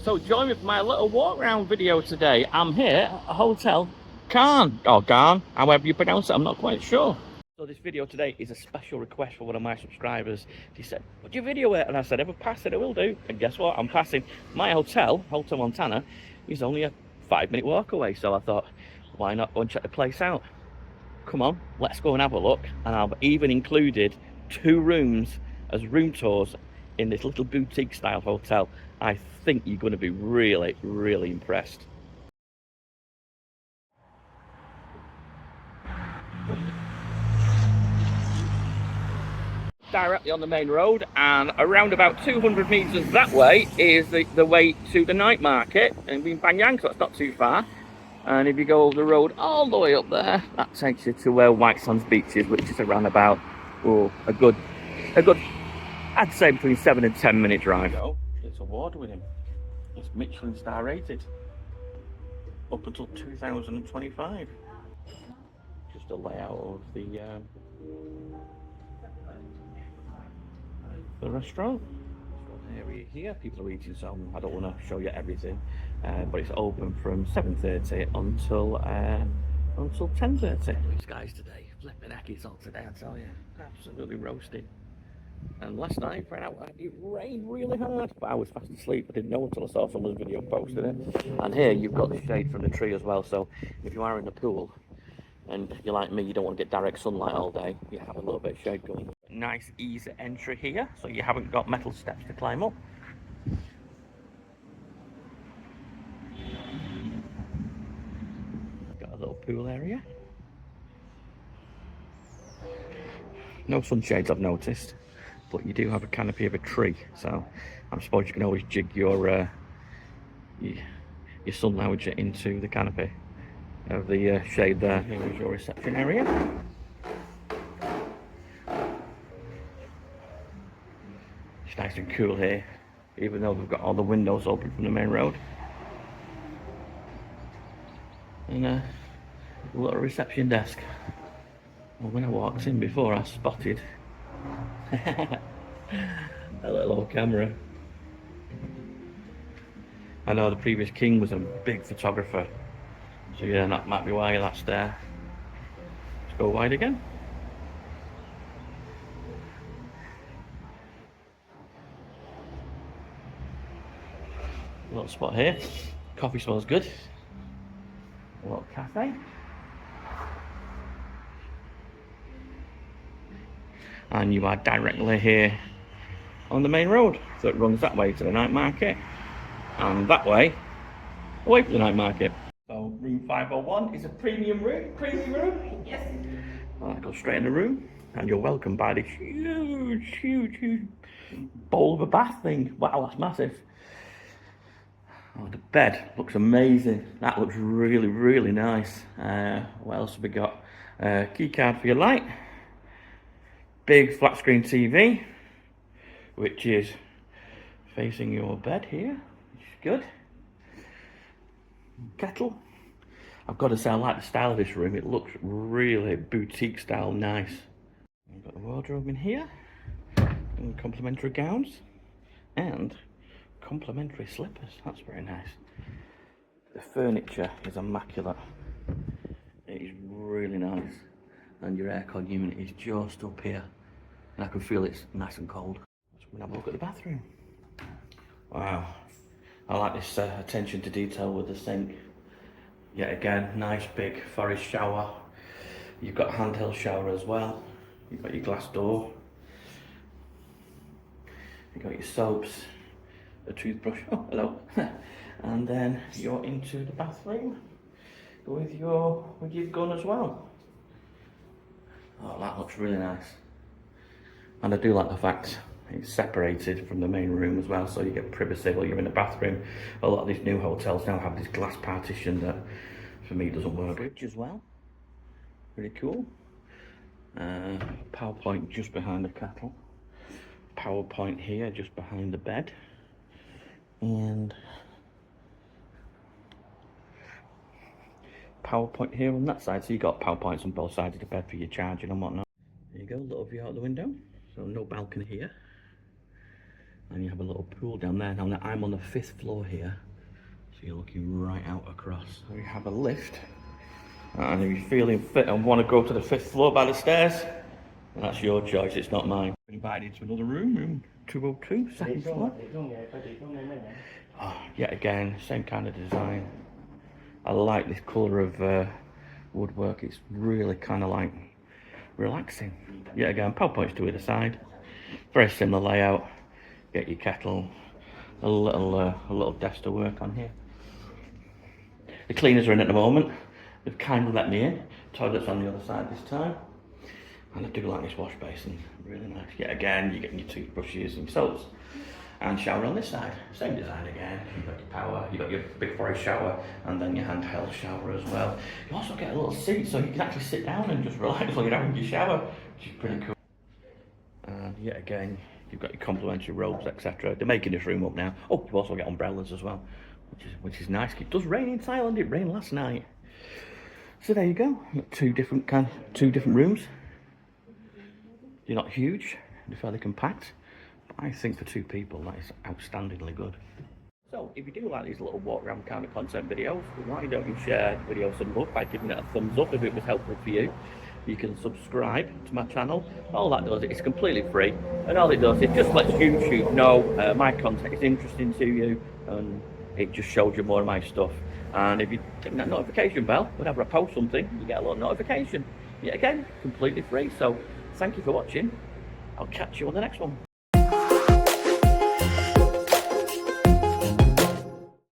So join me for my little walk around video today. I'm here at Hotel Gahn, or Gahn, however you pronounce it, I'm not quite sure. So this video today is a special request for one of my subscribers. He said, would you video it? And I said, if I pass it, I will do. And guess what? I'm passing. My hotel, Hotel Montana, is only a 5-minute walk away. So I thought, why not go and check the place out? Come on, let's go and have a look. And I've even included 2 rooms as room tours in this little boutique style hotel. I think you're going to be really, really impressed. Directly on the main road, and around about 200 meters that way is the way to the night market in Banyang, so that's not too far. And if you go over the road all the way up there, that takes you to where White Sands Beach is, which is around about a good I'd say between 7 and 10 minute drive. It's award winning. It's Michelin star rated up until 2025. Just a layout of the restaurant area here. People are eating, so I don't want to show you everything, but it's open from 7:30 until 10:30. Blue skies today, flipping heck, it's hot today, I tell you, absolutely roasting. And last night, for an hour, it rained really hard, but I was fast asleep. I didn't know until I saw someone's video posted it. And here you've got the shade from the tree as well, so if you are in the pool and you're like me, you don't want to get direct sunlight all day, you have a little bit of shade going. Nice easy entry here, so you haven't got metal steps to climb up. Got a little pool area. No sunshades I've noticed, but you do have a canopy of a tree, so I suppose you can always jig your sun lounger into the canopy of the shade there. Here's your reception area. It's nice and cool here, even though we've got all the windows open from the main road. And a little reception desk. Well, when I walked in before, I spotted a little old camera. I know the previous king was a big photographer, so yeah, that might be why that's there. Let's go wide again. A little spot here. Coffee smells good. A little cafe. And you are directly here on the main road, so it runs that way to the night market and that way away from the night market. So room 501 is a premium room. Yes. I'll go straight in the room, and you're welcomed by this huge bowl of a bath thing. Wow, that's massive. Oh, the bed looks amazing. That looks really nice. What else have we got? Key card for your light. Big flat screen TV, which is facing your bed here, which is good. Kettle. I've got to say, I like the style of this room. It looks really boutique style, nice. We've got the wardrobe in here, and complimentary gowns, and complimentary slippers. That's very nice. The furniture is immaculate. It is really nice. And your aircon unit is just up here, and I can feel it's nice and cold. Let's have a look at the bathroom. Wow, I like this attention to detail with the sink. Yet again, nice big forest shower. You've got a handheld shower as well. You've got your glass door. You've got your soaps, a toothbrush. Oh, hello. And then you're into the bathroom with your gun as well. Oh, that looks really nice. And I do like the fact it's separated from the main room as well, so you get privacy while you're in the bathroom. A lot of these new hotels now have this glass partition that, for me, doesn't work. Fridge as well. Really cool. Power point just behind the kettle. Power point here just behind the bed. And power point here on that side, so you got power points on both sides of the bed for your charging and whatnot. There you go, little view out the window. So no balcony here. And you have a little pool down there. Now I'm on the 5th floor here, so you're looking right out across. We have a lift, and if you're feeling fit and want to go to the 5th floor by the stairs, that's your choice, it's not mine. Been invited into another room, room 202, 2nd floor. Oh, yet again, same kind of design. I like this colour of woodwork, it's really kind of like relaxing. Yet again, power points to either side. Very similar layout. Get your kettle, a little desk to work on here. The cleaners are in at the moment. They've kindly let me in. Toilet's on the other side this time. And I do like this wash basin, really nice. Yet again, you're getting your toothbrushes and soaps. And shower on this side, same design again. You've got your power, you've got your big forest shower, and then your handheld shower as well. You also get a little seat, so you can actually sit down and just relax while you're having your shower, which is pretty cool. And yet again, you've got your complimentary robes, etc. They're making this room up now. Oh, you also get umbrellas as well, which is nice. It does rain in Thailand. It rained last night. So there you go. You've got two different rooms. They're not huge. They're fairly compact. I think for 2 people, that is outstandingly good. So, if you do like these little walk around kind of content videos, why don't you share the video some love by giving it a thumbs up if it was helpful for you. You can subscribe to my channel. All that does, it's completely free, and all it does, it just lets YouTube know my content is interesting to you, and it just shows you more of my stuff. And if you click that notification bell, whenever I post something, you get a little notification. Yet again, completely free. So, thank you for watching. I'll catch you on the next one.